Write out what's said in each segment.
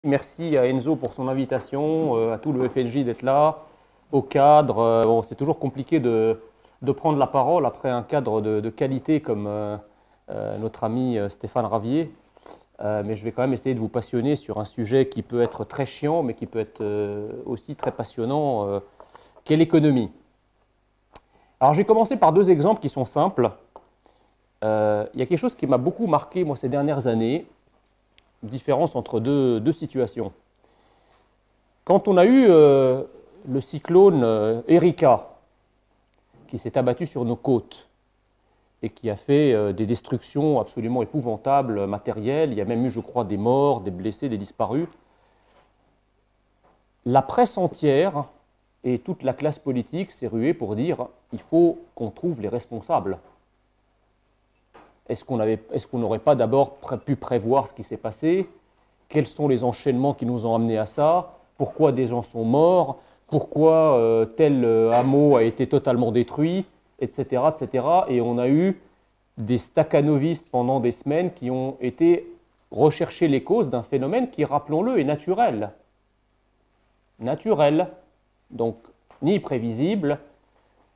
Merci à Enzo pour son invitation, à tout le FNJ d'être là, au cadre. Bon, c'est toujours compliqué de prendre la parole après un cadre de qualité comme notre ami Stéphane Ravier. Mais je vais quand même essayer de vous passionner sur un sujet qui peut être très chiant, mais qui peut être aussi très passionnant, qu'est l'économie. Alors, j'ai commencé par deux exemples qui sont simples. Il y a quelque chose qui m'a beaucoup marqué, moi, ces dernières années, différence entre deux situations. Quand on a eu le cyclone Erika, qui s'est abattu sur nos côtes et qui a fait des destructions absolument épouvantables, matérielles, il y a même eu, je crois, des morts, des blessés, des disparus, la presse entière et toute la classe politique s'est ruée pour dire il faut qu'on trouve les responsables. Est-ce qu'on n'aurait pas d'abord pu prévoir ce qui s'est passé? Quels sont les enchaînements qui nous ont amenés à ça? Pourquoi des gens sont morts? Pourquoi tel hameau a été totalement détruit? Etc., etc. Et on a eu des stakhanovistes pendant des semaines qui ont été rechercher les causes d'un phénomène qui, rappelons-le, est naturel. Naturel. Donc, ni prévisible,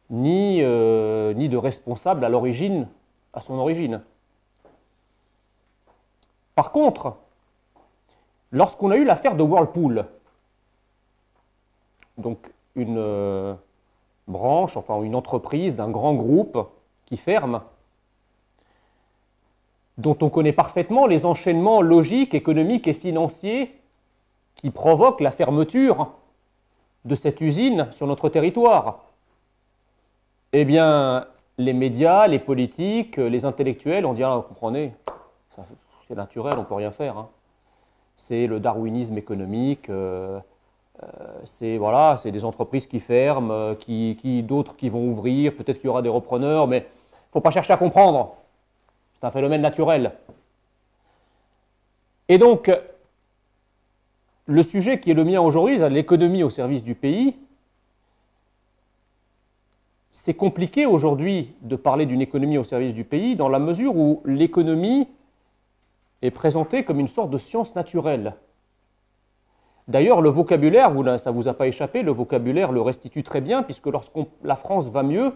ni de responsable à l'origine, à son origine. Par contre, lorsqu'on a eu l'affaire de Whirlpool, donc une branche, enfin une entreprise d'un grand groupe qui ferme, dont on connaît parfaitement les enchaînements logiques, économiques et financiers qui provoquent la fermeture de cette usine sur notre territoire, eh bien, les médias, les politiques, les intellectuels ont dit « Ah, vous comprenez, c'est naturel, on ne peut rien faire. Hein. C'est le darwinisme économique, c'est des entreprises qui ferment, d'autres qui vont ouvrir, peut-être qu'il y aura des repreneurs, mais il ne faut pas chercher à comprendre. C'est un phénomène naturel. » Et donc, le sujet qui est le mien aujourd'hui, l'économie au service du pays, c'est compliqué aujourd'hui de parler d'une économie au service du pays dans la mesure où l'économie est présentée comme une sorte de science naturelle. D'ailleurs, le vocabulaire, ça ne vous a pas échappé, le vocabulaire le restitue très bien, puisque lorsque la France va mieux,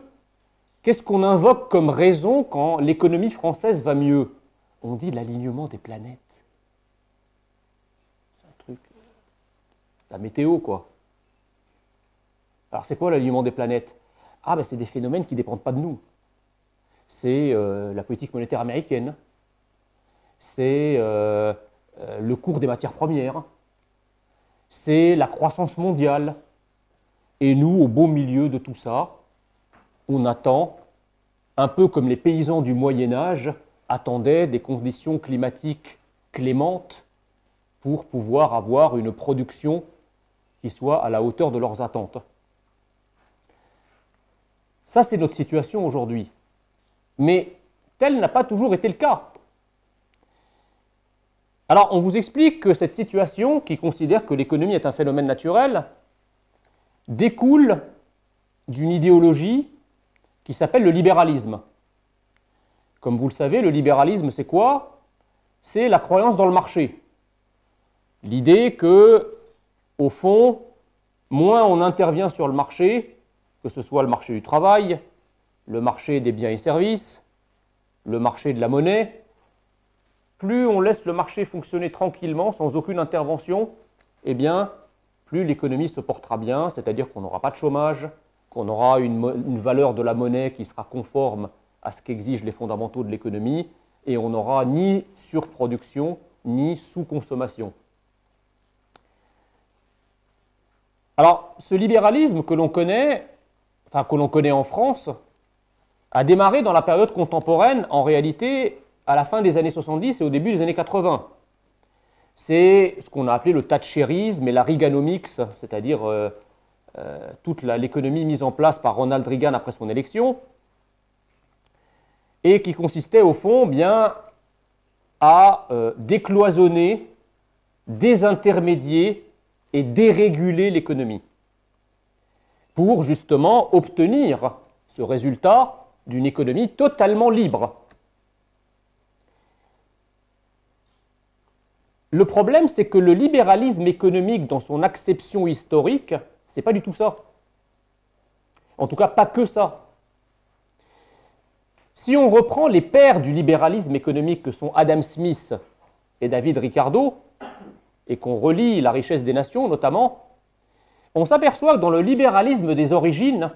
qu'est-ce qu'on invoque comme raison quand l'économie française va mieux? On dit l'alignement des planètes. C'est un truc... La météo, quoi. Alors, c'est quoi l'alignement des planètes? Ah, ben c'est des phénomènes qui ne dépendent pas de nous. C'est la politique monétaire américaine. C'est le cours des matières premières. C'est la croissance mondiale. Et nous, au beau milieu de tout ça, on attend, un peu comme les paysans du Moyen-Âge attendaient des conditions climatiques clémentes pour pouvoir avoir une production qui soit à la hauteur de leurs attentes. Ça, c'est notre situation aujourd'hui. Mais tel n'a pas toujours été le cas. Alors, on vous explique que cette situation, qui considère que l'économie est un phénomène naturel, découle d'une idéologie qui s'appelle le libéralisme. Comme vous le savez, le libéralisme, c'est quoi? C'est la croyance dans le marché. L'idée que, au fond, moins on intervient sur le marché, que ce soit le marché du travail, le marché des biens et services, le marché de la monnaie, plus on laisse le marché fonctionner tranquillement, sans aucune intervention, eh bien, plus l'économie se portera bien, c'est-à-dire qu'on n'aura pas de chômage, qu'on aura une valeur de la monnaie qui sera conforme à ce qu'exigent les fondamentaux de l'économie, et on n'aura ni surproduction, ni sous-consommation. Alors, ce libéralisme que l'on connaît en France, a démarré dans la période contemporaine, en réalité, à la fin des années 70 et au début des années 80. C'est ce qu'on a appelé le thatcherisme et la Reaganomics, c'est-à-dire toute l'économie mise en place par Ronald Reagan après son élection, et qui consistait au fond bien à décloisonner, désintermédier et déréguler l'économie, pour justement obtenir ce résultat d'une économie totalement libre. Le problème, c'est que le libéralisme économique, dans son acception historique, c'est pas du tout ça. En tout cas, pas que ça. Si on reprend les pères du libéralisme économique que sont Adam Smith et David Ricardo, et qu'on relit La richesse des nations notamment, on s'aperçoit que dans le libéralisme des origines,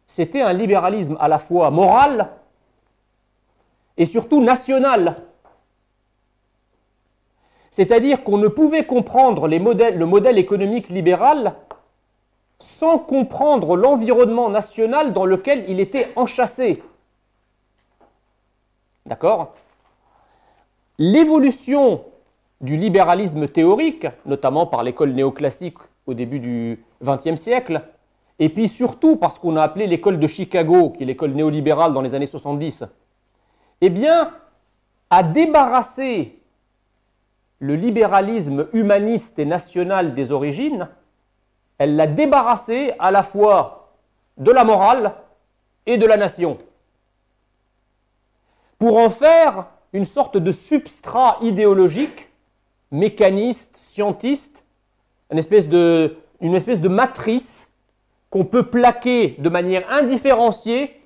c'était un libéralisme à la fois moral et surtout national. C'est-à-dire qu'on ne pouvait comprendre le modèle économique libéral sans comprendre l'environnement national dans lequel il était enchâssé. D'accord ? L'évolution du libéralisme théorique, notamment par l'école néoclassique au début du XXe siècle, et puis surtout par ce qu'on a appelé l'école de Chicago, qui est l'école néolibérale dans les années 70, eh bien, a débarrassé le libéralisme humaniste et national des origines, elle l'a débarrassé à la fois de la morale et de la nation, pour en faire une sorte de substrat idéologique, mécaniste, scientiste, une espèce de matrice qu'on peut plaquer de manière indifférenciée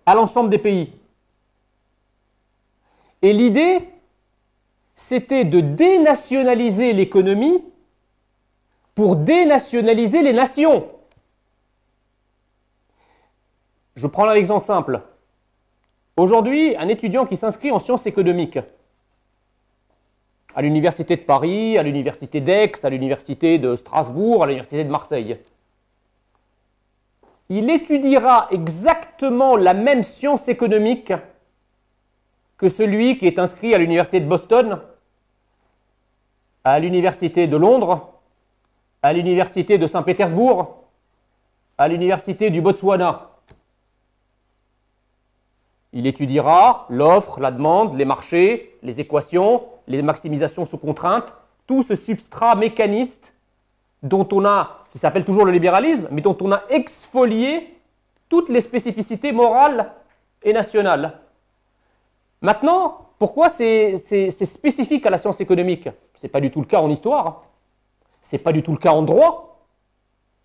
à l'ensemble des pays. Et l'idée, c'était de dénationaliser l'économie pour dénationaliser les nations. Je prends un exemple simple. Aujourd'hui, un étudiant qui s'inscrit en sciences économiques à l'université de Paris, à l'université d'Aix, à l'université de Strasbourg, à l'université de Marseille, il étudiera exactement la même science économique que celui qui est inscrit à l'université de Boston, à l'université de Londres, à l'université de Saint-Pétersbourg, à l'université du Botswana. Il étudiera l'offre, la demande, les marchés, les équations, les maximisations sous contrainte, tout ce substrat mécaniste dont on a, qui s'appelle toujours le libéralisme, mais dont on a exfolié toutes les spécificités morales et nationales. Maintenant, pourquoi c'est spécifique à la science économique? Ce n'est pas du tout le cas en histoire, ce n'est pas du tout le cas en droit.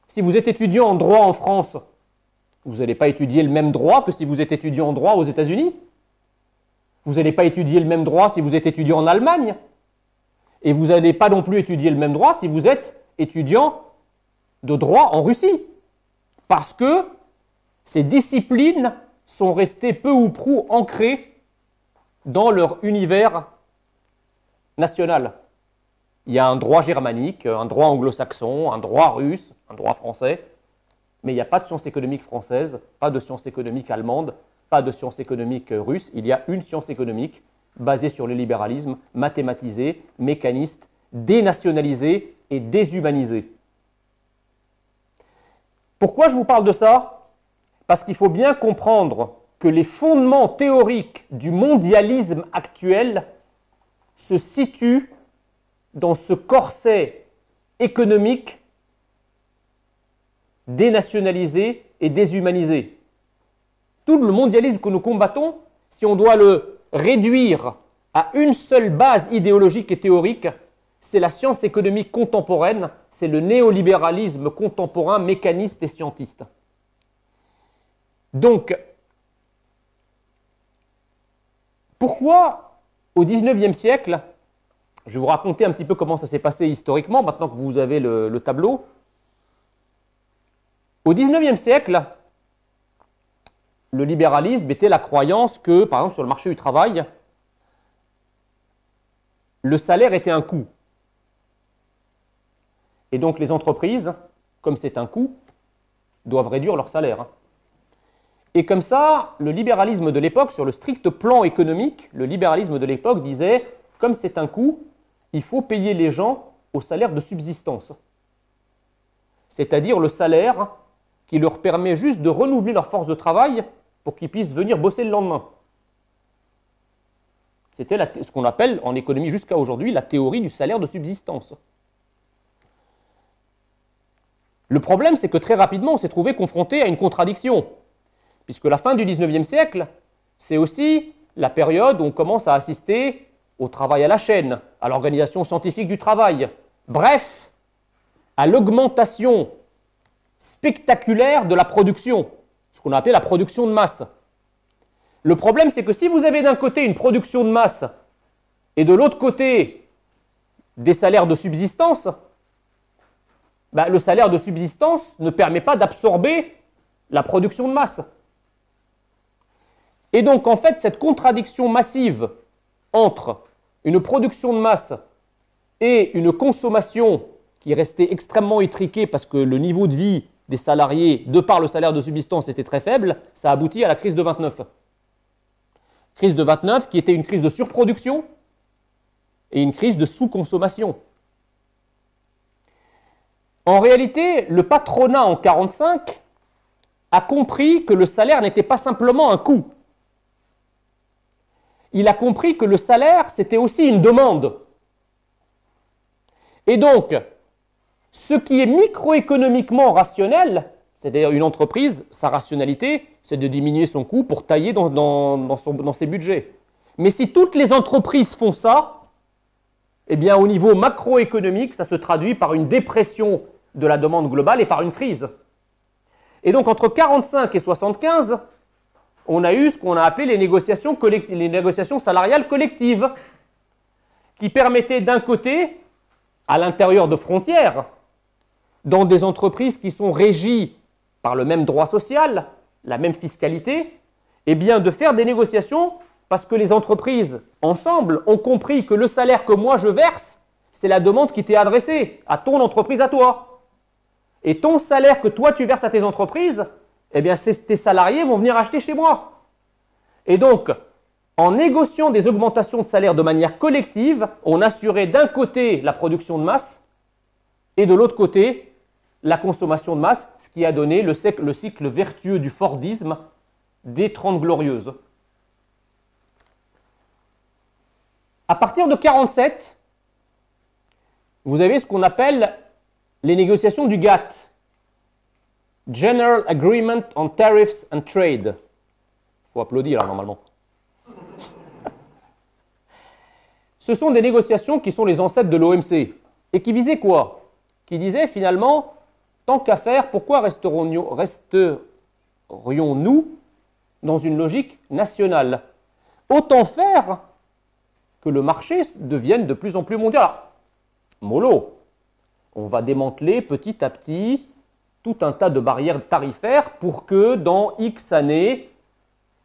Si vous êtes étudiant en droit en France, vous n'allez pas étudier le même droit que si vous êtes étudiant en droit aux États-Unis. Vous n'allez pas étudier le même droit si vous êtes étudiant en Allemagne. Et vous n'allez pas non plus étudier le même droit si vous êtes étudiant de droit en Russie. Parce que ces disciplines sont restées peu ou prou ancrées dans leur univers national. Il y a un droit germanique, un droit anglo-saxon, un droit russe, un droit français, mais il n'y a pas de science économique française, pas de science économique allemande, pas de science économique russe. Il y a une science économique basée sur le libéralisme, mathématisée, mécaniste, dénationalisée et déshumanisée. Pourquoi je vous parle de ça? Parce qu'il faut bien comprendre que les fondements théoriques du mondialisme actuel se situent dans ce corset économique dénationalisé et déshumanisé. Tout le mondialisme que nous combattons, si on doit le réduire à une seule base idéologique et théorique, c'est la science économique contemporaine, c'est le néolibéralisme contemporain mécaniste et scientiste. Donc, pourquoi au XIXe siècle, je vais vous raconter un petit peu comment ça s'est passé historiquement, maintenant que vous avez le tableau. Au XIXe siècle, le libéralisme était la croyance que, par exemple, sur le marché du travail, le salaire était un coût. Et donc les entreprises, comme c'est un coût, doivent réduire leur salaire. Et comme ça, le libéralisme de l'époque, sur le strict plan économique, le libéralisme de l'époque disait, comme c'est un coût, il faut payer les gens au salaire de subsistance. C'est-à-dire le salaire qui leur permet juste de renouveler leur force de travail pour qu'ils puissent venir bosser le lendemain. C'était ce qu'on appelle en économie jusqu'à aujourd'hui la théorie du salaire de subsistance. Le problème, c'est que très rapidement, on s'est trouvé confronté à une contradiction, puisque la fin du XIXe siècle, c'est aussi la période où on commence à assister au travail à la chaîne, à l'organisation scientifique du travail, bref, à l'augmentation spectaculaire de la production, ce qu'on a appelé la production de masse. Le problème, c'est que si vous avez d'un côté une production de masse et de l'autre côté des salaires de subsistance, ben, le salaire de subsistance ne permet pas d'absorber la production de masse. Et donc, en fait, cette contradiction massive entre une production de masse et une consommation qui restait extrêmement étriquée parce que le niveau de vie des salariés, de par le salaire de subsistance, était très faible, ça aboutit à la crise de 29. Crise de 29 qui était une crise de surproduction et une crise de sous-consommation. En réalité, le patronat en 1945 a compris que le salaire n'était pas simplement un coût. Il a compris que le salaire, c'était aussi une demande. Et donc, ce qui est microéconomiquement rationnel, c'est-à-dire une entreprise, sa rationalité, c'est de diminuer son coût pour tailler dans ses budgets. Mais si toutes les entreprises font ça, eh bien au niveau macroéconomique, ça se traduit par une dépression de la demande globale et par une crise. Et donc entre 1945 et 1975, on a eu ce qu'on a appelé les négociations salariales collectives, qui permettaient d'un côté, à l'intérieur de frontières, dans des entreprises qui sont régies par le même droit social, la même fiscalité, eh bien de faire des négociations parce que les entreprises, ensemble, ont compris que le salaire que moi je verse, c'est la demande qui t'est adressée à ton entreprise, à toi. Et ton salaire que toi tu verses à tes entreprises, eh bien tes salariés vont venir acheter chez moi. Et donc, en négociant des augmentations de salaire de manière collective, on assurait d'un côté la production de masse et de l'autre côté la consommation de masse, ce qui a donné le cycle vertueux du Fordisme des 30 Glorieuses. À partir de 1947, vous avez ce qu'on appelle les négociations du GATT, General Agreement on Tariffs and Trade. Il faut applaudir là normalement. Ce sont des négociations qui sont les ancêtres de l'OMC et qui visaient quoi? Qui disaient finalement, tant qu'à faire, pourquoi resterions-nous dans une logique nationale? Autant faire que le marché devienne de plus en plus mondial. Alors, mollo, on va démanteler petit à petit tout un tas de barrières tarifaires pour que dans X années,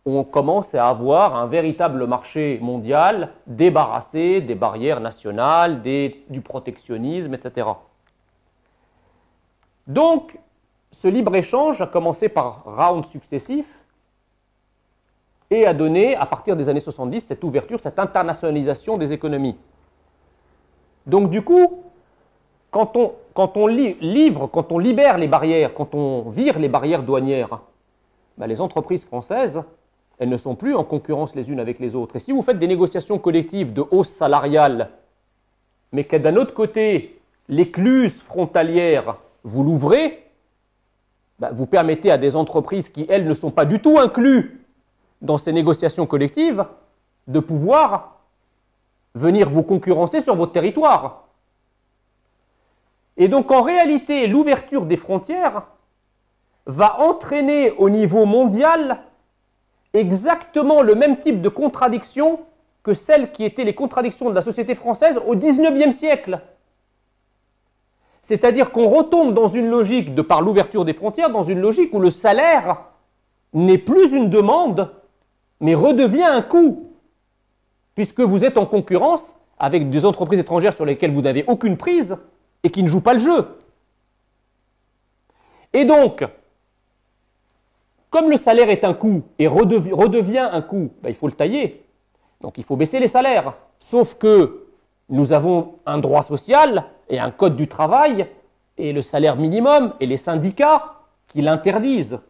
on commence à avoir un véritable marché mondial débarrassé des barrières nationales, du protectionnisme, etc. Donc, ce libre-échange a commencé par rounds successifs et a donné, à partir des années 70, cette ouverture, cette internationalisation des économies. Donc du coup, quand on libère les barrières, quand on vire les barrières douanières, ben les entreprises françaises, elles ne sont plus en concurrence les unes avec les autres. Et si vous faites des négociations collectives de hausse salariale, mais que d'un autre côté, l'écluse frontalière, vous l'ouvrez, ben vous permettez à des entreprises qui, elles, ne sont pas du tout incluses dans ces négociations collectives, de pouvoir venir vous concurrencer sur votre territoire. Et donc, en réalité, l'ouverture des frontières va entraîner au niveau mondial exactement le même type de contradiction que celles qui étaient les contradictions de la société française au XIXe siècle. C'est-à-dire qu'on retombe dans une logique, de par l'ouverture des frontières, dans une logique où le salaire n'est plus une demande, mais redevient un coût, puisque vous êtes en concurrence avec des entreprises étrangères sur lesquelles vous n'avez aucune prise et qui ne jouent pas le jeu. Et donc, comme le salaire est un coût et redevient un coût, ben, il faut le tailler. Donc il faut baisser les salaires. Sauf que nous avons un droit social et un code du travail et le salaire minimum et les syndicats qui l'interdisent.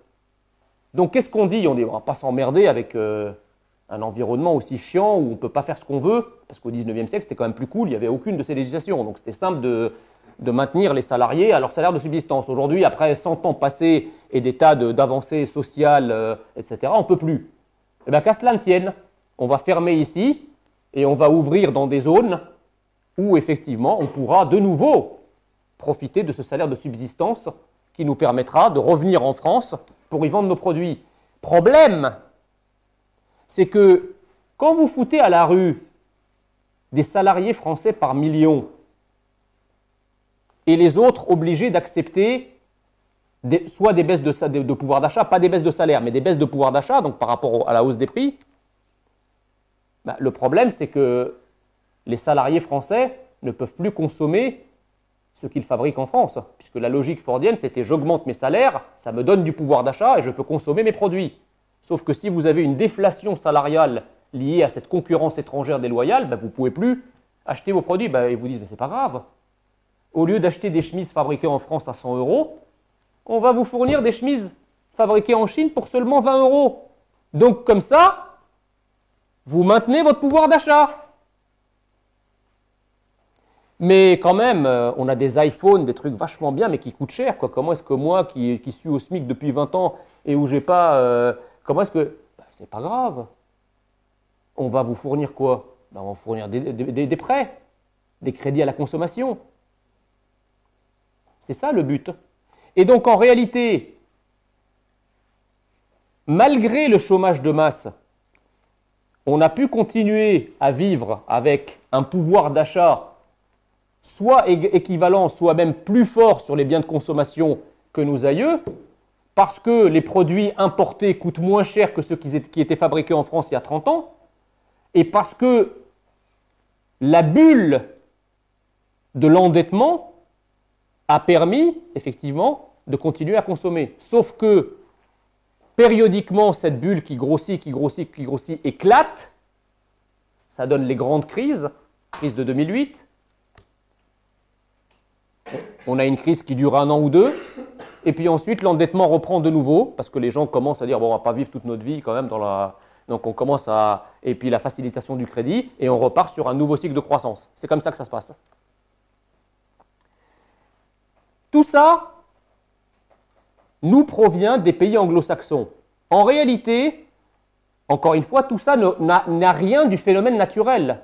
Donc qu'est-ce qu'on dit? On dit on ne va pas s'emmerder avec un environnement aussi chiant où on ne peut pas faire ce qu'on veut, parce qu'au XIXe siècle c'était quand même plus cool, il n'y avait aucune de ces législations. Donc c'était simple de maintenir les salariés à leur salaire de subsistance. Aujourd'hui, après 100 ans passés et des tas d'avancées sociales, etc., on ne peut plus. Eh bien qu'à cela ne tienne, on va fermer ici Et on va ouvrir dans des zones où effectivement on pourra de nouveau profiter de ce salaire de subsistance qui nous permettra de revenir en France pour y vendre nos produits. Problème, c'est que quand vous foutez à la rue des salariés français par millions et les autres obligés d'accepter soit des baisses de pouvoir d'achat, pas des baisses de salaire, mais des baisses de pouvoir d'achat, donc par rapport à la hausse des prix, ben, le problème c'est que les salariés français ne peuvent plus consommer ce qu'ils fabriquent en France, puisque la logique fordienne c'était j'augmente mes salaires, ça me donne du pouvoir d'achat et je peux consommer mes produits. Sauf que si vous avez une déflation salariale liée à cette concurrence étrangère déloyale, ben vous ne pouvez plus acheter vos produits. Ben, ils vous disent mais c'est pas grave. Au lieu d'acheter des chemises fabriquées en France à 100 €, on va vous fournir des chemises fabriquées en Chine pour seulement 20 €. Donc comme ça, vous maintenez votre pouvoir d'achat. Mais quand même, on a des iPhones, des trucs vachement bien, mais qui coûtent cher, quoi. Comment est-ce que moi, qui suis au SMIC depuis 20 ans et où j'ai pas... comment est-ce que... Ben, c'est pas grave. On va vous fournir quoi? Ben, on va vous fournir des prêts, des crédits à la consommation. C'est ça le but. Et donc en réalité, malgré le chômage de masse, on a pu continuer à vivre avec un pouvoir d'achat soit équivalent, soit même plus fort sur les biens de consommation que nos aïeux, parce que les produits importés coûtent moins cher que ceux qui étaient fabriqués en France il y a 30 ans, et parce que la bulle de l'endettement a permis, effectivement, de continuer à consommer. Sauf que, périodiquement, cette bulle qui grossit, éclate. Ça donne les grandes crises, crise de 2008. On a une crise qui dure 1 an ou 2. Et puis ensuite, l'endettement reprend de nouveau, parce que les gens commencent à dire, bon, on ne va pas vivre toute notre vie quand même dans la... Donc on commence à... Et puis la facilitation du crédit, et on repart sur un nouveau cycle de croissance. C'est comme ça que ça se passe. Tout ça nous provient des pays anglo-saxons. En réalité, encore une fois, tout ça n'a rien du phénomène naturel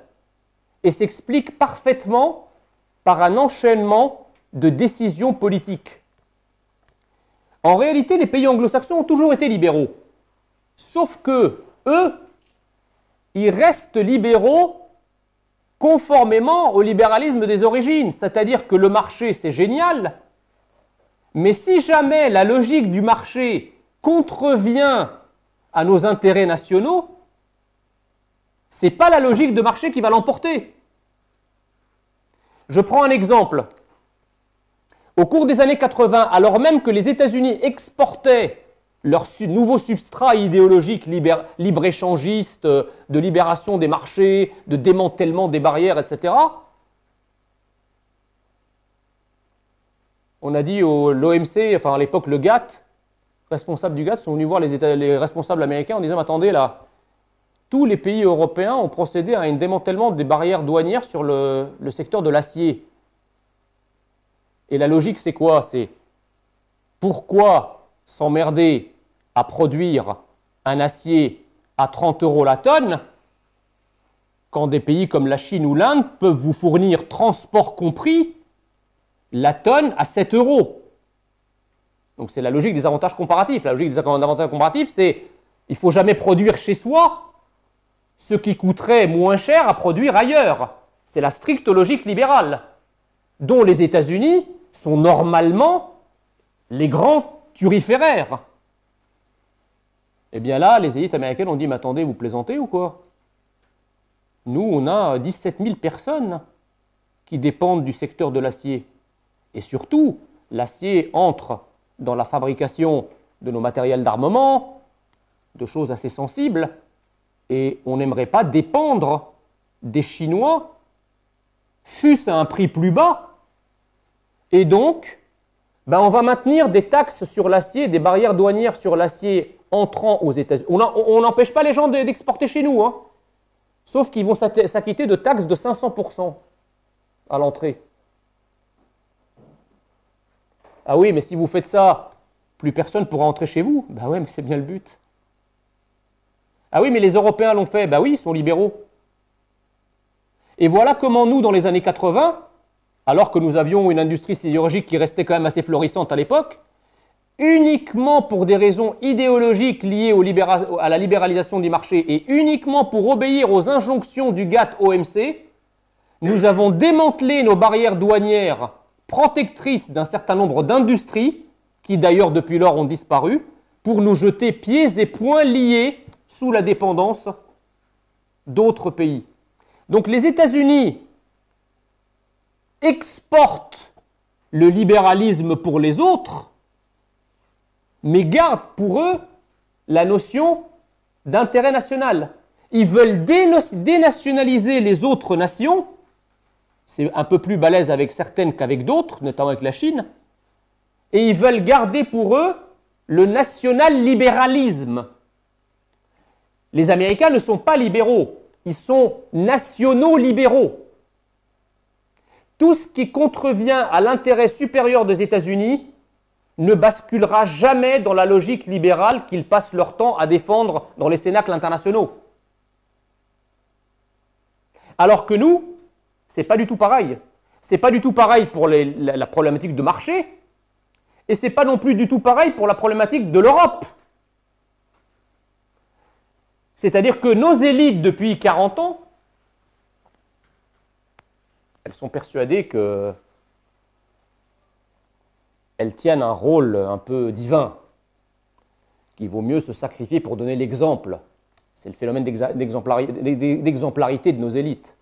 et s'explique parfaitement par un enchaînement de décisions politiques. En réalité, les pays anglo-saxons ont toujours été libéraux, sauf que eux, ils restent libéraux conformément au libéralisme des origines, c'est-à-dire que le marché, c'est génial. Mais si jamais la logique du marché contrevient à nos intérêts nationaux, ce n'est pas la logique de marché qui va l'emporter. Je prends un exemple. Au cours des années 80, alors même que les États-Unis exportaient leur nouveau substrat idéologique libre-échangiste, de libération des marchés, de démantèlement des barrières, etc., on a dit l'OMC, enfin à l'époque le GATT, responsables du GATT sont venus voir les responsables américains en disant « Attendez là, tous les pays européens ont procédé à un démantèlement des barrières douanières sur le secteur de l'acier. Et la logique c'est quoi? C'est pourquoi s'emmerder à produire un acier à 30 € la tonne quand des pays comme la Chine ou l'Inde peuvent vous fournir, transport compris, la tonne à 7 €. Donc c'est la logique des avantages comparatifs. La logique des avantages comparatifs, c'est il ne faut jamais produire chez soi ce qui coûterait moins cher à produire ailleurs. C'est la stricte logique libérale, dont les États-Unis sont normalement les grands turiféraires. Eh bien là, les élites américaines ont dit « Mais attendez, vous plaisantez ou quoi? Nous, on a 17 000 personnes qui dépendent du secteur de l'acier. Et surtout, l'acier entre dans la fabrication de nos matériels d'armement, de choses assez sensibles, et on n'aimerait pas dépendre des Chinois, fût-ce à un prix plus bas. Et donc, on va maintenir des taxes sur l'acier, des barrières douanières sur l'acier entrant aux États-Unis. On n'empêche pas les gens d'exporter chez nous, hein, sauf qu'ils vont s'acquitter de taxes de 500% à l'entrée. Ah oui, mais si vous faites ça, plus personne ne pourra entrer chez vous. Ben ouais, mais c'est bien le but. Ah oui, mais les Européens l'ont fait. Ben oui, ils sont libéraux. Et voilà comment nous, dans les années 80, alors que nous avions une industrie sidérurgique qui restait quand même assez florissante à l'époque, uniquement pour des raisons idéologiques liées à la libéralisation du marché et uniquement pour obéir aux injonctions du GATT-OMC, nous avons démantelé nos barrières douanières protectrices d'un certain nombre d'industries, qui d'ailleurs depuis lors ont disparu, pour nous jeter pieds et poings liés sous la dépendance d'autres pays. Donc les États-Unis exportent le libéralisme pour les autres, mais gardent pour eux la notion d'intérêt national. Ils veulent dénationaliser les autres nations, c'est un peu plus balèze avec certaines qu'avec d'autres, notamment avec la Chine, et ils veulent garder pour eux le national-libéralisme. Les Américains ne sont pas libéraux, ils sont nationaux-libéraux. Tout ce qui contrevient à l'intérêt supérieur des États-Unis ne basculera jamais dans la logique libérale qu'ils passent leur temps à défendre dans les cénacles internationaux. Alors que nous, c'est pas du tout pareil. C'est pas du tout pareil pour la problématique de marché, et c'est pas non plus du tout pareil pour la problématique de l'Europe. C'est-à-dire que nos élites, depuis 40 ans, elles sont persuadées qu'elles tiennent un rôle un peu divin, qu'il vaut mieux se sacrifier pour donner l'exemple. C'est le phénomène d'exemplarité de nos élites.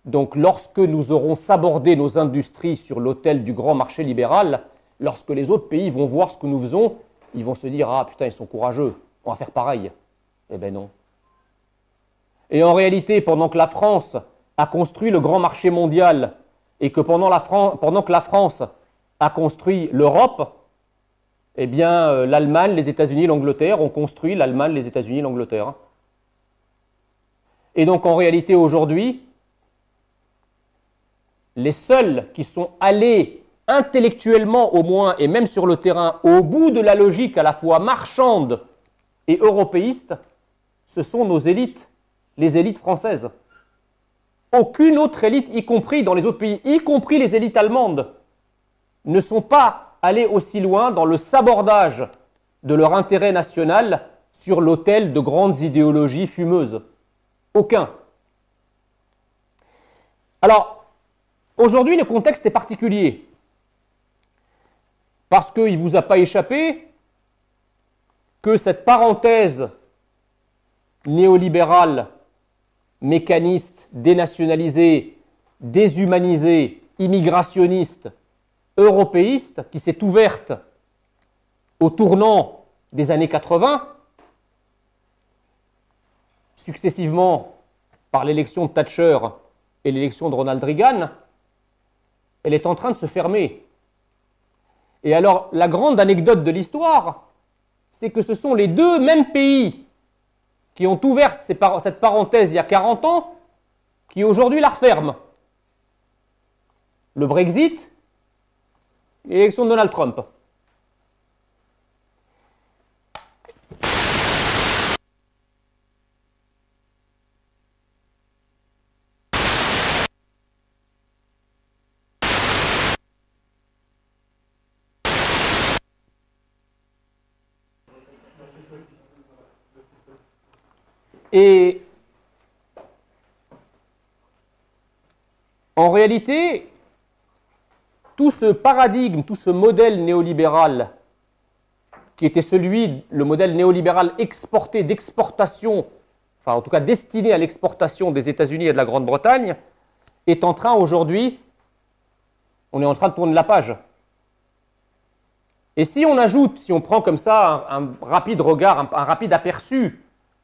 Donc lorsque nous aurons sabordé nos industries sur l'autel du grand marché libéral, lorsque les autres pays vont voir ce que nous faisons, ils vont se dire « Ah putain, ils sont courageux, on va faire pareil ». Eh bien non. Et en réalité, pendant que la France a construit le grand marché mondial et que pendant que la France a construit l'Europe, eh bien l'Allemagne, les États-Unis, l'Angleterre ont construit l'Allemagne, les États-Unis, l'Angleterre. Et donc en réalité aujourd'hui, les seuls qui sont allés intellectuellement au moins et même sur le terrain au bout de la logique à la fois marchande et européiste, ce sont nos élites, les élites françaises. Aucune autre élite, y compris dans les autres pays, y compris les élites allemandes, ne sont pas allées aussi loin dans le sabordage de leur intérêt national sur l'autel de grandes idéologies fumeuses. Aucun. Alors, aujourd'hui, le contexte est particulier. Parce qu'il ne vous a pas échappé que cette parenthèse néolibérale, mécaniste, dénationalisée, déshumanisée, immigrationniste, européiste, qui s'est ouverte au tournant des années 80, successivement par l'élection de Thatcher et l'élection de Ronald Reagan, elle est en train de se fermer. Et alors, la grande anecdote de l'histoire, c'est que ce sont les deux mêmes pays qui ont ouvert cette parenthèse il y a 40 ans, qui aujourd'hui la referment. Le Brexit et l'élection de Donald Trump. Et en réalité, tout ce paradigme, tout ce modèle néolibéral, qui était le modèle néolibéral exporté, d'exportation, enfin en tout cas destiné à l'exportation des États-Unis et de la Grande-Bretagne, est en train aujourd'hui, on est en train de tourner la page. Et si on ajoute, si on prend comme ça un rapide regard, un rapide aperçu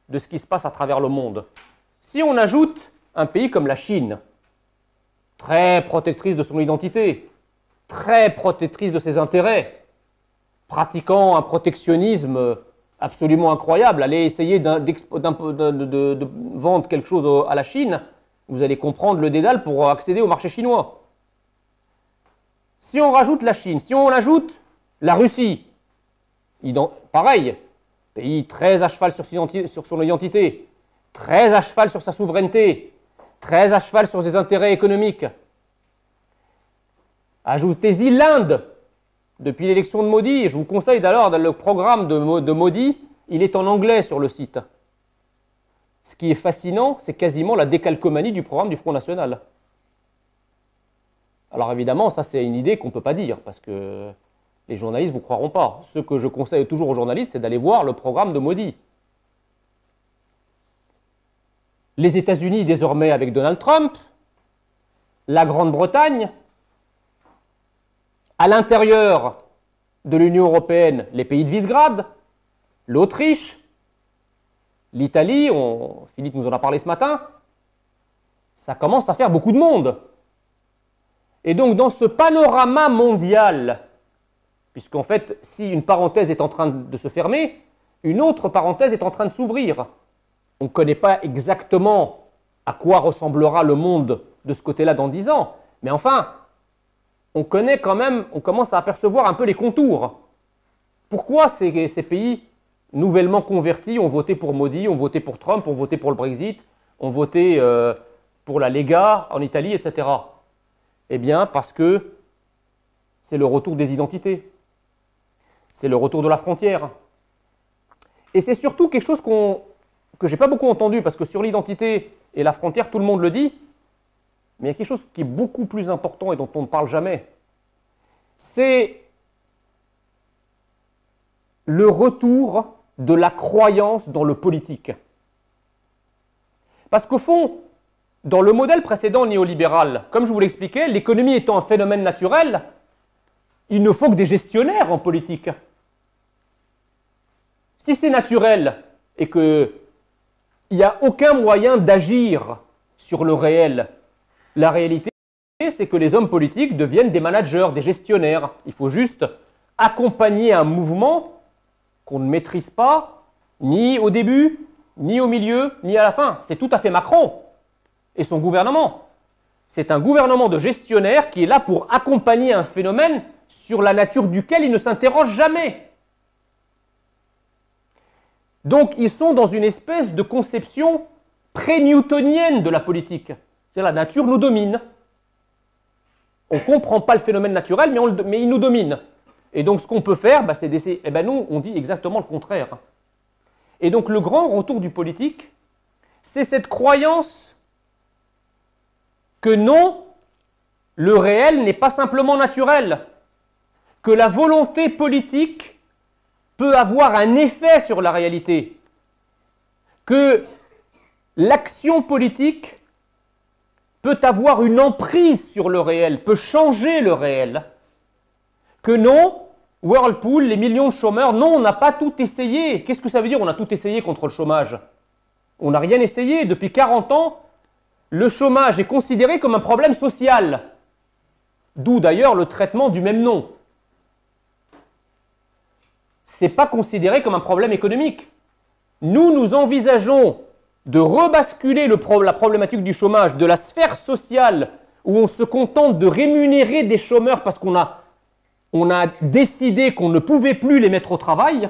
de ce qui se passe à travers le monde. Si on ajoute un pays comme la Chine, très protectrice de son identité, très protectrice de ses intérêts, pratiquant un protectionnisme absolument incroyable, allez essayer de vendre quelque chose à la Chine, vous allez comprendre le dédale pour accéder au marché chinois. Si on rajoute la Chine, si on ajoute la Russie, pareil, pays très à cheval sur son identité, très à cheval sur sa souveraineté, très à cheval sur ses intérêts économiques. Ajoutez-y l'Inde. Depuis l'élection de Modi, et je vous conseille d'ailleurs, le programme de Modi, il est en anglais sur le site. Ce qui est fascinant, c'est quasiment la décalcomanie du programme du Front National. Alors évidemment, ça c'est une idée qu'on ne peut pas dire, parce que les journalistes ne vous croiront pas. Ce que je conseille toujours aux journalistes, c'est d'aller voir le programme de Modi. Les États-Unis désormais avec Donald Trump, la Grande-Bretagne, à l'intérieur de l'Union européenne, les pays de Visegrad, l'Autriche, l'Italie, Philippe nous en a parlé ce matin, ça commence à faire beaucoup de monde. Et donc dans ce panorama mondial, puisqu'en fait, si une parenthèse est en train de se fermer, une autre parenthèse est en train de s'ouvrir. On ne connaît pas exactement à quoi ressemblera le monde de ce côté-là dans 10 ans, mais enfin, on connaît quand même, on commence à apercevoir un peu les contours. Pourquoi ces pays nouvellement convertis ont voté pour Modi, ont voté pour Trump, ont voté pour le Brexit, ont voté pour la Lega en Italie, etc. Eh bien, parce que c'est le retour des identités. C'est le retour de la frontière. Et c'est surtout quelque chose que je n'ai pas beaucoup entendu, parce que sur l'identité et la frontière, tout le monde le dit, mais il y a quelque chose qui est beaucoup plus important et dont on ne parle jamais. C'est le retour de la croyance dans le politique. Parce qu'au fond, dans le modèle précédent néolibéral, comme je vous l'expliquais, l'économie étant un phénomène naturel, il ne faut que des gestionnaires en politique. Si c'est naturel et qu'il n'y a aucun moyen d'agir sur le réel, la réalité, c'est que les hommes politiques deviennent des managers, des gestionnaires. Il faut juste accompagner un mouvement qu'on ne maîtrise pas, ni au début, ni au milieu, ni à la fin. C'est tout à fait Macron et son gouvernement. C'est un gouvernement de gestionnaires qui est là pour accompagner un phénomène sur la nature duquel il ne s'interroge jamais. Donc ils sont dans une espèce de conception pré-newtonienne de la politique. C'est-à-dire la nature nous domine. On ne comprend pas le phénomène naturel, mais il nous domine. Et donc ce qu'on peut faire, c'est d'essayer. Eh bien nous, on dit exactement le contraire. Et donc le grand retour du politique, c'est cette croyance que non, le réel n'est pas simplement naturel, que la volonté politique peut avoir un effet sur la réalité, que l'action politique peut avoir une emprise sur le réel, peut changer le réel, que non, Whirlpool, les millions de chômeurs, non, on n'a pas tout essayé. Qu'est-ce que ça veut dire on a tout essayé contre le chômage? On n'a rien essayé. Depuis 40 ans, le chômage est considéré comme un problème social, d'où d'ailleurs le traitement du même nom. Ce n'est pas considéré comme un problème économique. Nous envisageons de rebasculer la problématique du chômage de la sphère sociale où on se contente de rémunérer des chômeurs parce qu'on a décidé qu'on ne pouvait plus les mettre au travail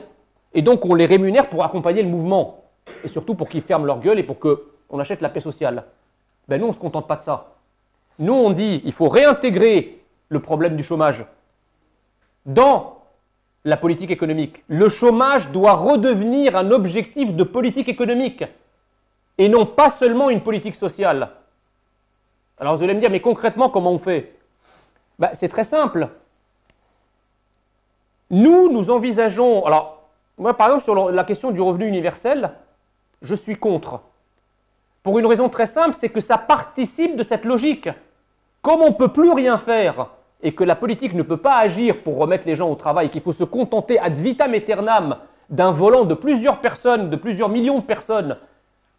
et donc on les rémunère pour accompagner le mouvement et surtout pour qu'ils ferment leur gueule et pour qu'on achète la paix sociale. Ben nous, on ne se contente pas de ça. Nous, on dit il faut réintégrer le problème du chômage dans la politique économique. Le chômage doit redevenir un objectif de politique économique et non pas seulement une politique sociale. Alors vous allez me dire, mais concrètement, comment on fait? C'est très simple. Nous envisageons... Alors, moi, par exemple, sur la question du revenu universel, je suis contre. Pour une raison très simple, c'est que ça participe de cette logique. Comme on ne peut plus rien faire et que la politique ne peut pas agir pour remettre les gens au travail, qu'il faut se contenter ad vitam aeternam d'un volant de plusieurs personnes, de plusieurs millions de personnes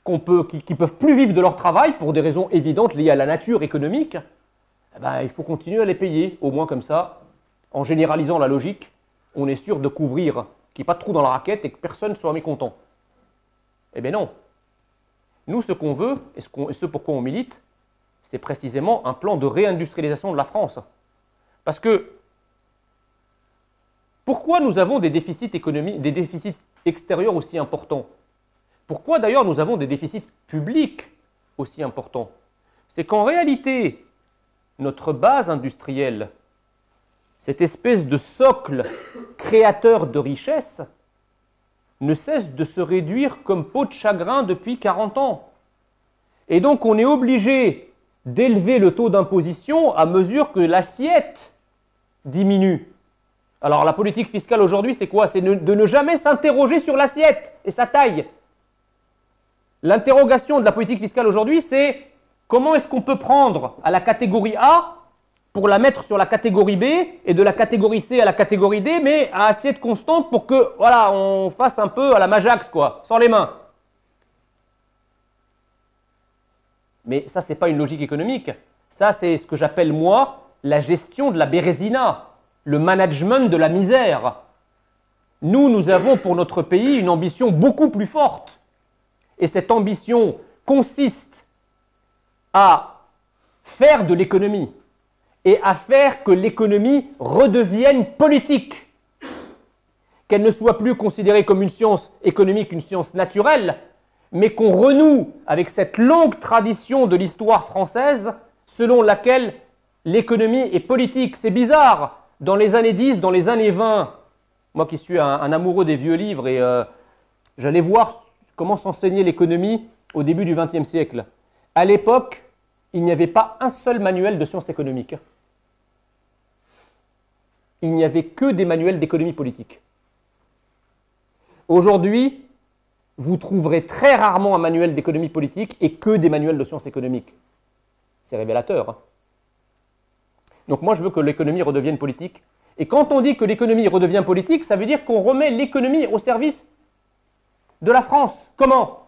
qui ne peuvent plus vivre de leur travail pour des raisons évidentes liées à la nature économique, il faut continuer à les payer. Au moins comme ça, en généralisant la logique, on est sûr de couvrir, qu'il n'y ait pas de trou dans la raquette et que personne ne soit mécontent. Eh bien non. Nous, ce qu'on veut, et ce pourquoi on milite, c'est précisément un plan de réindustrialisation de la France. Parce que, pourquoi nous avons des déficits économiques, des déficits extérieurs aussi importants? Pourquoi d'ailleurs nous avons des déficits publics aussi importants? c'est qu'en réalité, notre base industrielle, cette espèce de socle créateur de richesse, ne cesse de se réduire comme peau de chagrin depuis 40 ans. Et donc on est obligé d'élever le taux d'imposition à mesure que l'assiette diminue. Alors la politique fiscale aujourd'hui, c'est quoi? C'est de ne jamais s'interroger sur l'assiette et sa taille. L'interrogation de la politique fiscale aujourd'hui, c'est comment est-ce qu'on peut prendre à la catégorie A pour la mettre sur la catégorie B et de la catégorie C à la catégorie D, mais à assiette constante pour que, voilà, on fasse un peu à la Majax, quoi, sans les mains. Mais ça, ce n'est pas une logique économique. Ça, c'est ce que j'appelle, moi, la gestion de la bérésina, le management de la misère. Nous avons pour notre pays une ambition beaucoup plus forte. Et cette ambition consiste à faire de l'économie et à faire que l'économie redevienne politique. Qu'elle ne soit plus considérée comme une science économique, une science naturelle, mais qu'on renoue avec cette longue tradition de l'histoire française selon laquelle l'économie est politique. C'est bizarre. Dans les années 10, dans les années 20, moi qui suis un amoureux des vieux livres, et j'allais voir comment s'enseignait l'économie au début du XXe siècle. À l'époque, il n'y avait pas un seul manuel de sciences économiques. Il n'y avait que des manuels d'économie politique. Aujourd'hui, vous trouverez très rarement un manuel d'économie politique et que des manuels de sciences économiques. C'est révélateur. Hein. Donc moi, je veux que l'économie redevienne politique. Et quand on dit que l'économie redevient politique, ça veut dire qu'on remet l'économie au service de la France. Comment?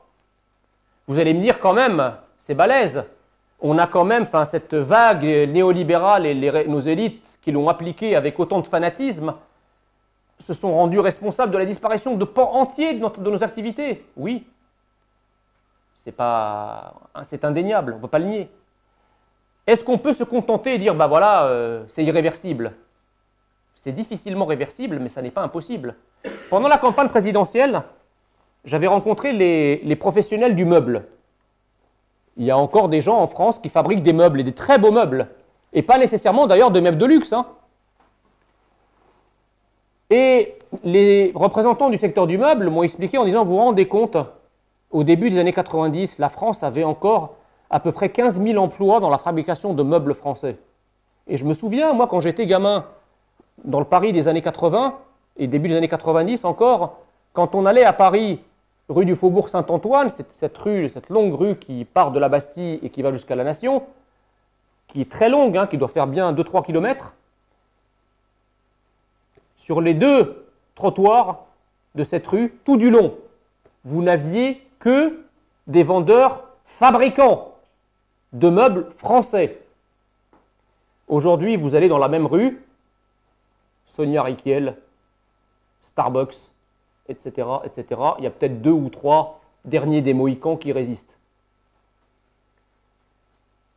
Vous allez me dire quand même, c'est balèze. On a quand même cette vague néolibérale et nos élites qui l'ont appliquée avec autant de fanatisme se sont rendus responsables de la disparition de pans entiers de nos activités. Oui, c'est indéniable, on ne peut pas le nier. Est-ce qu'on peut se contenter et dire, bah voilà, c'est irréversible? C'est difficilement réversible, mais ça n'est pas impossible. Pendant la campagne présidentielle, j'avais rencontré les professionnels du meuble. Il y a encore des gens en France qui fabriquent des meubles, et des très beaux meubles. Et pas nécessairement d'ailleurs de meubles de luxe. Hein. Et les représentants du secteur du meuble m'ont expliqué en disant, vous vous rendez compte, au début des années 90, la France avait encore à peu près 15 000 emplois dans la fabrication de meubles français. Et je me souviens, moi, quand j'étais gamin, dans le Paris des années 80, et début des années 90 encore, quand on allait à Paris, rue du Faubourg Saint-Antoine, cette longue rue qui part de la Bastille et qui va jusqu'à la Nation, qui est très longue, hein, qui doit faire bien 2-3 km, sur les deux trottoirs de cette rue, tout du long, vous n'aviez que des vendeurs fabricants de meubles français. Aujourd'hui, vous allez dans la même rue, Sonia Rykiel, Starbucks, etc., etc. Il y a peut-être 2 ou 3 derniers des Mohicans qui résistent.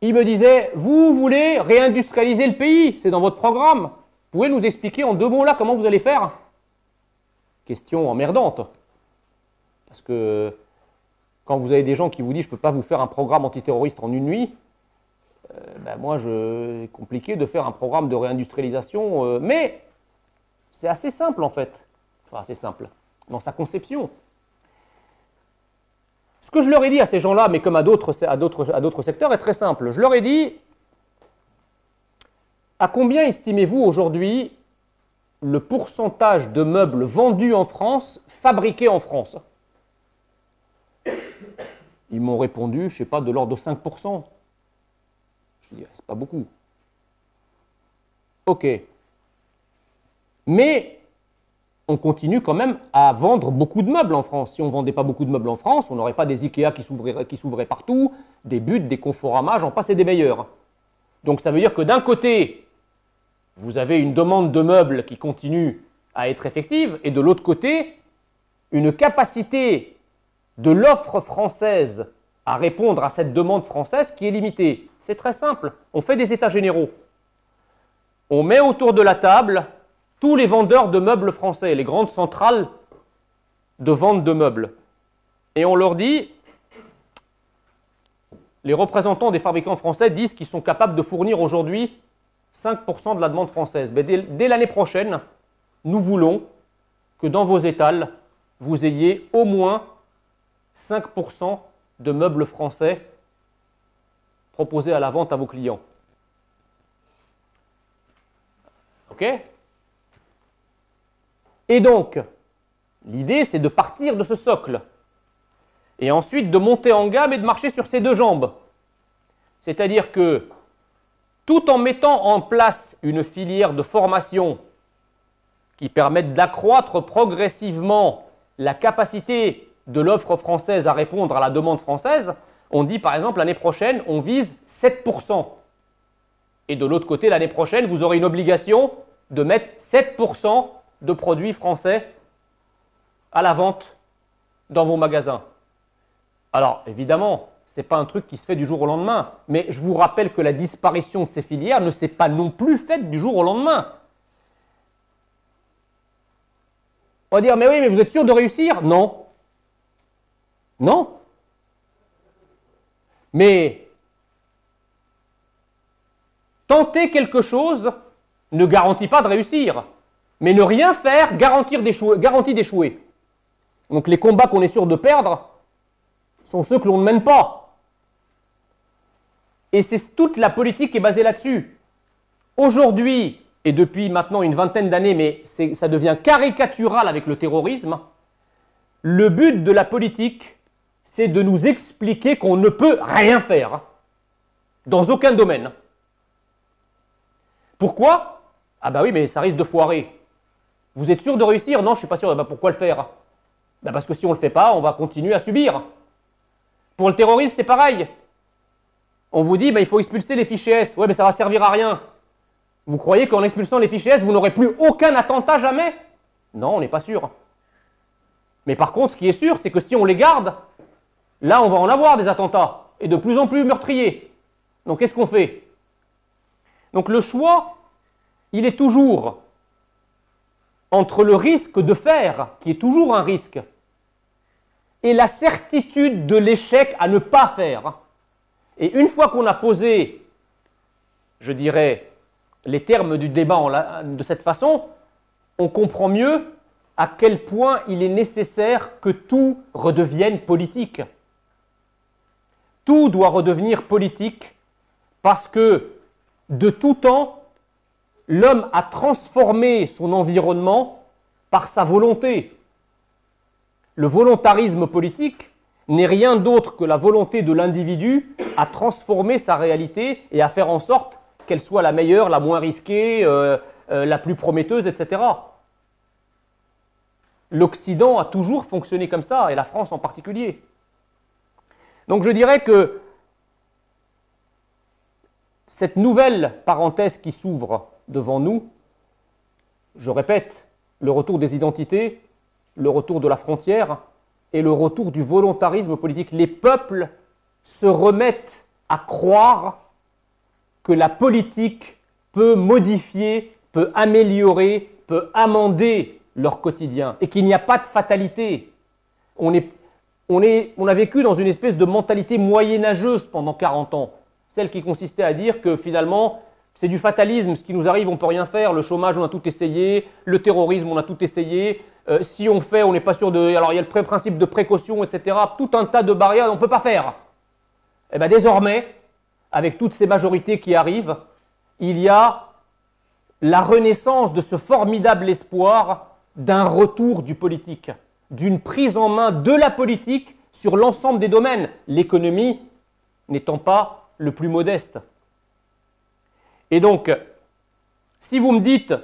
Il me disait, vous voulez réindustrialiser le pays, c'est dans votre programme. Vous pouvez nous expliquer en 2 mots là comment vous allez faire? Question emmerdante. Parce que quand vous avez des gens qui vous disent, je ne peux pas vous faire un programme antiterroriste en une nuit, moi, c'est compliqué de faire un programme de réindustrialisation, mais c'est assez simple en fait. Enfin, assez simple, dans sa conception. Ce que je leur ai dit à ces gens-là, mais comme à d'autres secteurs, est très simple. Je leur ai dit, à combien estimez-vous aujourd'hui le pourcentage de meubles vendus en France, fabriqués en France? Ils m'ont répondu, je ne sais pas, de l'ordre de 5%. Je dis, c'est pas beaucoup. Ok. Mais on continue quand même à vendre beaucoup de meubles en France. Si on ne vendait pas beaucoup de meubles en France, on n'aurait pas des Ikea qui s'ouvraient partout, des Buttes, des Conforama, j'en passe et des meilleurs. Donc ça veut dire que d'un côté, vous avez une demande de meubles qui continue à être effective, et de l'autre côté, une capacité de l'offre française à répondre à cette demande française qui est limitée. C'est très simple, on fait des états généraux. On met autour de la table tous les vendeurs de meubles français, les grandes centrales de vente de meubles. Et on leur dit, les représentants des fabricants français disent qu'ils sont capables de fournir aujourd'hui 5% de la demande française. Mais dès l'année prochaine, nous voulons que dans vos étals, vous ayez au moins 5% de meubles français proposés à la vente à vos clients. OK? Et donc, l'idée, c'est de partir de ce socle. Et ensuite de monter en gamme et de marcher sur ses deux jambes. C'est-à-dire que, tout en mettant en place une filière de formation qui permette d'accroître progressivement la capacité de l'offre française à répondre à la demande française, on dit par exemple l'année prochaine, on vise 7%. Et de l'autre côté, l'année prochaine, vous aurez une obligation de mettre 7% de produits français à la vente dans vos magasins. Alors, évidemment, ce n'est pas un truc qui se fait du jour au lendemain, mais je vous rappelle que la disparition de ces filières ne s'est pas non plus faite du jour au lendemain. On va dire, mais oui, mais vous êtes sûr de réussir? Non. Non. Mais tenter quelque chose ne garantit pas de réussir. Mais ne rien faire garantit d'échouer. Donc les combats qu'on est sûr de perdre sont ceux que l'on ne mène pas. Et c'est toute la politique qui est basée là-dessus. Aujourd'hui, et depuis maintenant une vingtaine d'années, mais ça devient caricatural avec le terrorisme, le but de la politique, c'est de nous expliquer qu'on ne peut rien faire, dans aucun domaine. Pourquoi? Ah bah oui, mais ça risque de foirer. Vous êtes sûr de réussir? Non, je ne suis pas sûr. Bah pourquoi le faire? Bah parce que si on ne le fait pas, on va continuer à subir. Pour le terrorisme, c'est pareil. On vous dit, bah, il faut expulser les fichiers S. Ouais, mais ça ne va servir à rien. Vous croyez qu'en expulsant les fichiers S, vous n'aurez plus aucun attentat jamais? Non, on n'est pas sûr. Mais par contre, ce qui est sûr, c'est que si on les garde, là, on va en avoir des attentats, et de plus en plus meurtriers. Donc, qu'est-ce qu'on fait? Donc, le choix, il est toujours entre le risque de faire, qui est toujours un risque, et la certitude de l'échec à ne pas faire. Et une fois qu'on a posé, je dirais, les termes du débat de cette façon, on comprend mieux à quel point il est nécessaire que tout redevienne politique. Tout doit redevenir politique parce que, de tout temps, l'homme a transformé son environnement par sa volonté. Le volontarisme politique n'est rien d'autre que la volonté de l'individu à transformer sa réalité et à faire en sorte qu'elle soit la meilleure, la moins risquée, la plus prometteuse, etc. L'Occident a toujours fonctionné comme ça, et la France en particulier. Donc je dirais que cette nouvelle parenthèse qui s'ouvre devant nous, je répète, le retour des identités, le retour de la frontière et le retour du volontarisme politique. Les peuples se remettent à croire que la politique peut modifier, peut améliorer, peut amender leur quotidien et qu'il n'y a pas de fatalité. On a vécu dans une espèce de mentalité moyenâgeuse pendant 40 ans, celle qui consistait à dire que finalement c'est du fatalisme, ce qui nous arrive on ne peut rien faire, le chômage on a tout essayé, le terrorisme on a tout essayé, si on fait on n'est pas sûr de... Alors il y a le principe de précaution, etc. Tout un tas de barrières on ne peut pas faire. Et bien désormais, avec toutes ces majorités qui arrivent, il y a la renaissance de ce formidable espoir d'un retour du politique, d'une prise en main de la politique sur l'ensemble des domaines, l'économie n'étant pas le plus modeste. Et donc, si vous me dites,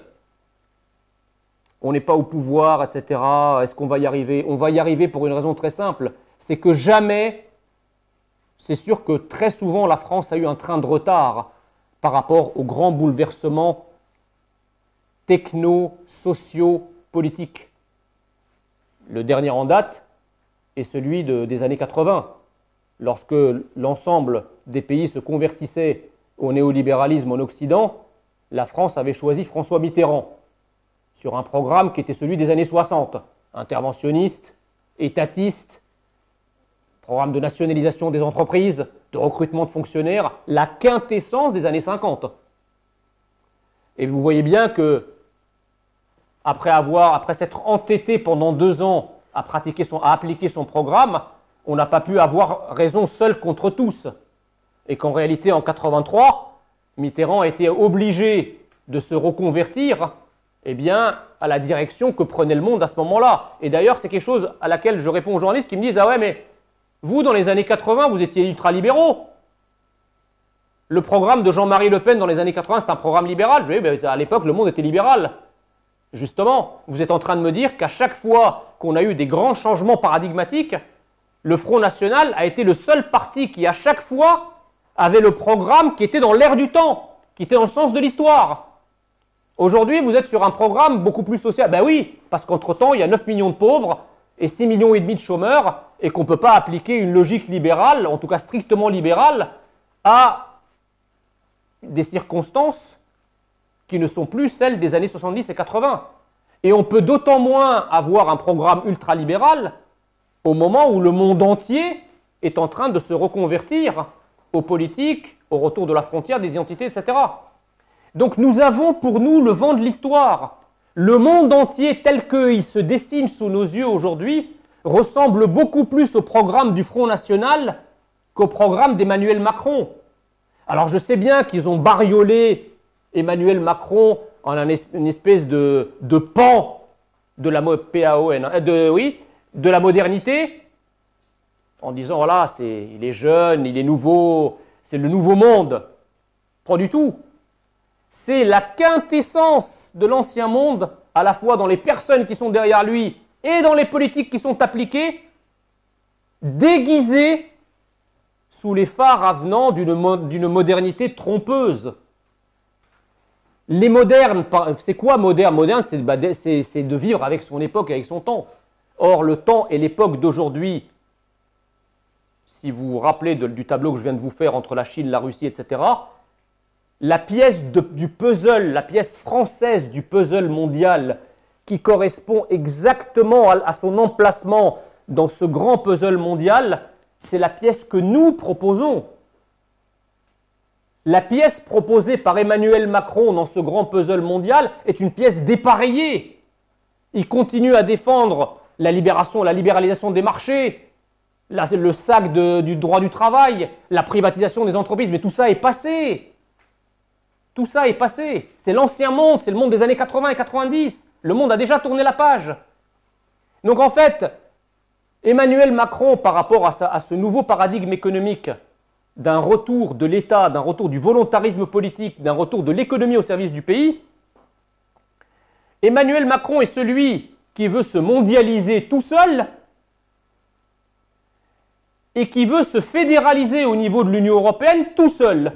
on n'est pas au pouvoir, etc., est-ce qu'on va y arriver? On va y arriver pour une raison très simple, c'est que jamais, c'est sûr que très souvent la France a eu un train de retard par rapport aux grands bouleversements techno, sociaux, politiques. Le dernier en date est celui des années 80, lorsque l'ensemble des pays se convertissaient au néolibéralisme en Occident, la France avait choisi François Mitterrand sur un programme qui était celui des années 60, interventionniste, étatiste, Programme de nationalisation des entreprises, de recrutement de fonctionnaires, la quintessence des années 50. Et vous voyez bien que, après s'être entêté pendant 2 ans à appliquer son programme, on n'a pas pu avoir raison seul contre tous. Et qu'en réalité, en 83, Mitterrand a été obligé de se reconvertir à la direction que prenait le monde à ce moment-là. Et d'ailleurs, c'est quelque chose à laquelle je réponds aux journalistes qui me disent « Ah ouais, mais vous, dans les années 80, vous étiez ultralibéraux. Le programme de Jean-Marie Le Pen dans les années 80, c'est un programme libéral. » Je dis « À l'époque, le monde était libéral. » Justement, vous êtes en train de me dire qu'à chaque fois qu'on a eu des grands changements paradigmatiques, le Front National a été le seul parti qui, à chaque fois, avait le programme qui était dans l'air du temps, qui était dans le sens de l'histoire. Aujourd'hui, vous êtes sur un programme beaucoup plus social. Ben oui, parce qu'entre-temps, il y a 9 millions de pauvres et 6,5 millions de chômeurs et qu'on ne peut pas appliquer une logique libérale, en tout cas strictement libérale, à des circonstances qui ne sont plus celles des années 70 et 80. Et on peut d'autant moins avoir un programme ultralibéral au moment où le monde entier est en train de se reconvertir aux politiques, au retour de la frontière, des identités, etc. Donc nous avons pour nous le vent de l'histoire. Le monde entier tel qu'il se dessine sous nos yeux aujourd'hui ressemble beaucoup plus au programme du Front National qu'au programme d'Emmanuel Macron. Alors je sais bien qu'ils ont bariolé Emmanuel Macron en une espèce de pan de la, de la modernité, en disant voilà, il est jeune, il est nouveau, c'est le nouveau monde. Pas du tout. C'est la quintessence de l'ancien monde, à la fois dans les personnes qui sont derrière lui et dans les politiques qui sont appliquées, déguisées sous les phares avenants d'une modernité trompeuse. Les modernes, c'est quoi moderne? Moderne, c'est de vivre avec son époque, avec son temps. Or, le temps et l'époque d'aujourd'hui, si vous vous rappelez du tableau que je viens de vous faire entre la Chine, la Russie, etc., la pièce du puzzle, la pièce française du puzzle mondial qui correspond exactement à son emplacement dans ce grand puzzle mondial, c'est la pièce que nous proposons. La pièce proposée par Emmanuel Macron dans ce grand puzzle mondial est une pièce dépareillée. Il continue à défendre la libéralisation des marchés, le sac du droit du travail, la privatisation des entreprises, mais tout ça est passé. Tout ça est passé. C'est l'ancien monde, c'est le monde des années 80 et 90. Le monde a déjà tourné la page. Donc en fait, Emmanuel Macron, par rapport à ce nouveau paradigme économique, d'un retour de l'État, d'un retour du volontarisme politique, d'un retour de l'économie au service du pays, Emmanuel Macron est celui qui veut se mondialiser tout seul et qui veut se fédéraliser au niveau de l'Union européenne tout seul.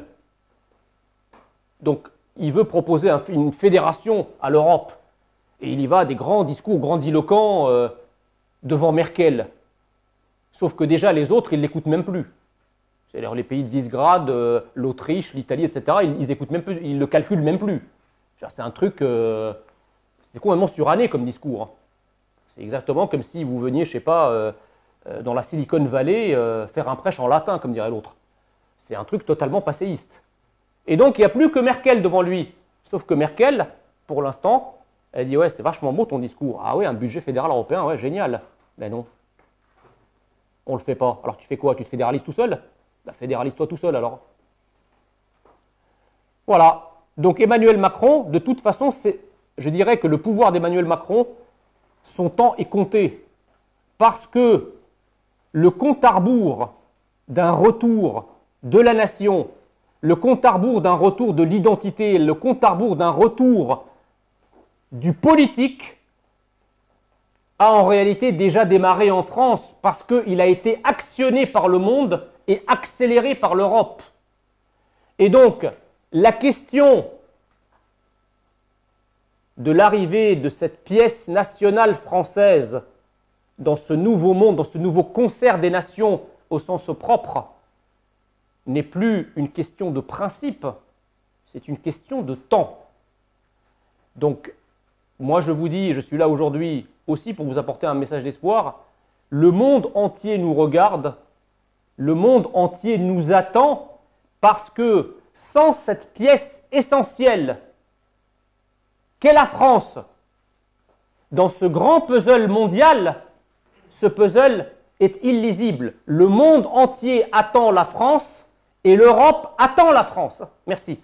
Donc, il veut proposer une fédération à l'Europe. Et il y va à des grands discours grandiloquents devant Merkel. Sauf que déjà, les autres, ils ne l'écoutent même plus. C'est-à-dire les pays de Visegrad, l'Autriche, l'Italie, etc., ils écoutent même plus, ils le calculent même plus. C'est un truc, c'est complètement suranné comme discours. C'est exactement comme si vous veniez, je ne sais pas, dans la Silicon Valley, faire un prêche en latin, comme dirait l'autre. C'est un truc totalement passéiste. Et donc, il n'y a plus que Merkel devant lui. Sauf que Merkel, pour l'instant, elle dit « Ouais, c'est vachement beau ton discours. Ah ouais, un budget fédéral européen, ouais, génial. » Ben non. On ne le fait pas. Alors tu fais quoi? Tu te fédéralises tout seul? Ben, fédéralise-toi tout seul alors. Voilà. Donc Emmanuel Macron, de toute façon, je dirais que le pouvoir d'Emmanuel Macron, son temps est compté. Parce que le compte à rebours d'un retour de la nation, le compte à rebours d'un retour de l'identité, le compte à rebours d'un retour du politique a en réalité déjà démarré en France parce qu'il a été actionné par le monde et accéléré par l'Europe. Et donc, la question de l'arrivée de cette pièce nationale française dans ce nouveau monde, dans ce nouveau concert des nations au sens propre, n'est plus une question de principe, c'est une question de temps. Donc, moi je vous dis, je suis là aujourd'hui aussi pour vous apporter un message d'espoir, le monde entier nous regarde Le monde entier nous attend parce que sans cette pièce essentielle qu'est la France, dans ce grand puzzle mondial, ce puzzle est illisible. Le monde entier attend la France et l'Europe attend la France. Merci.